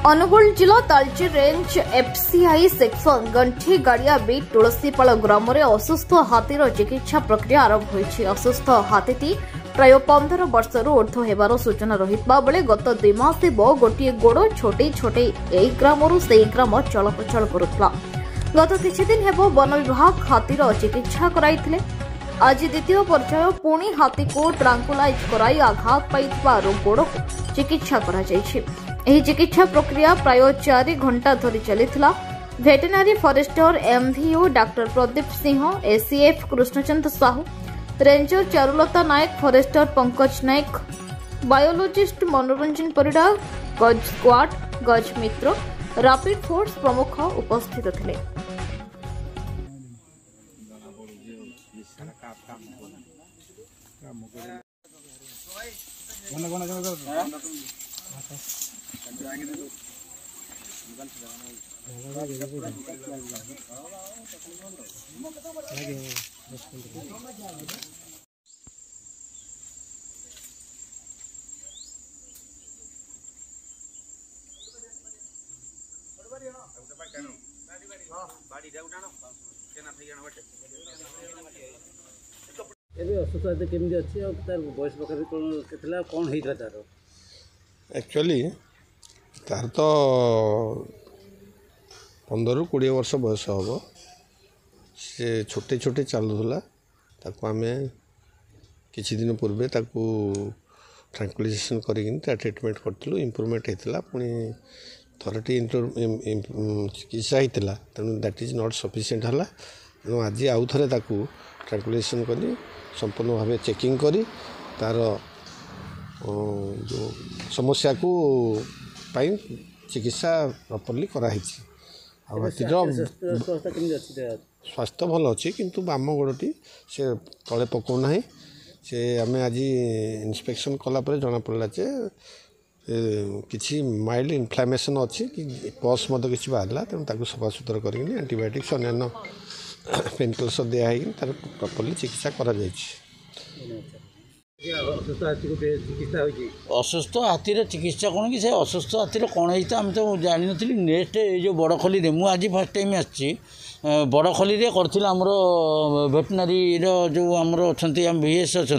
अनुगुल जिला तालची range FCI section गंठी गाड़िया beat तुलसीपाल ग्राम में असुस्थ हाथीर चिकित्सा प्रक्रिया आरंभ होईछि। असुस्थ हाथीटी प्राय 15 वर्षर ऊर्ध्व हेबार सूचना रहितबा बेले गत 2 मास हेब गोटे गोड़ छोटे छोटे एई ग्रामरू सेई ग्राम चलप्रचल करुथला। गत किछि दिन हेब वन विभाग हाथीर चिकित्सा कराइथिले। आज द्वितीय पर्याय पुणी हाथी को ट्रांकुलाइज कराई आघात पाइथिबारु गोड़ चिकित्सा करा जायछि। एही चिकित्सा प्रक्रिया प्राय 4 घंटा धरी चलिथिला। Veterinary forester MVO doctor Pradeep Singh, ACF Krishnachandra Sahu, ranger Charulata Nayak, forester Pankaj Nayak, biologist Manoranjan Parida, गज स्क्वाड, गज मित्र, रैपिड फोर्स प्रमुख उपस्थित थे। असुस्थ केमी अच्छी तार बयस पाखे कौन होता तार एक्चुअली तार तो 15-20 वर्ष बयस हम से छोटे छोटे चलूला आम किसी दिन पूर्वे ट्रांकुलाइजेशन कर ट्रिटमेंट करूँ। इम्प्रूवमेंट होता पुणी थरटी चिकित्सा होता तेणु दैट इज नॉट सफिशिएंट है। तेणु आज आउ थे ट्रांकुलाइजेशन कर संपूर्ण भाव चेकिंग करी तार जो समस्या को पाई चिकित्सा प्रॉपर्ली कराई। स्वास्थ्य भल अच्छी किंतु बाम गोड़टी से तले पकाऊना से आम आज इन्स्पेक्शन कलापर जना पड़ा जे किसी माइल्ड इन्फ्लामेशन अच्छी कि पस किसी बाहर तेणु सफा सुतरा कर एंटीबायोटिक्स अन्य पेनकिलर्स दिखाई तार प्रॉपर्ली चिकित्सा करा असुस्थ हाथीर चिकित्सा कौन कि असुस्थ हाथीर कौन होता आम तो जान नी। नेक्स्ट जो बड़खली मुझे आज फर्स्ट टाइम आसी बड़खली करमर वेटनारी जो आमर अच्छा VS अच्छा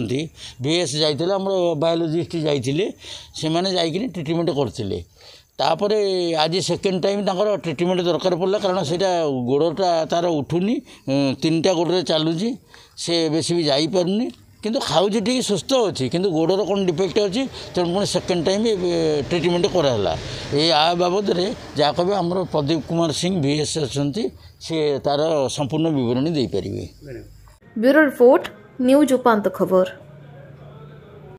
VS जाते आम बायोलॉजिस्ट जाते से मैंने ट्रिटमेंट करते तापर आज सेकेंड टाइम ताकर ट्रिटमेंट दरकार पड़ा कारण से गोड़टा तार उठुनी 3टा गोड़े चलुची से बेसी भी जापरूनी किंतु खाऊँ ठीक सुस्थ अच्छी किंतु गोड़र कौन डिफेक्ट अच्छी तेणु पुणी सेकेंड टाइम ट्रिटमेंट कराला। ये आ बाबद जहाँ कह आम प्रदीप कुमार सिंह VS अच्छा सी तार संपूर्ण विवरणी दे पारे। ब्यूरो रिपोर्ट न्यूज उपांत खबर।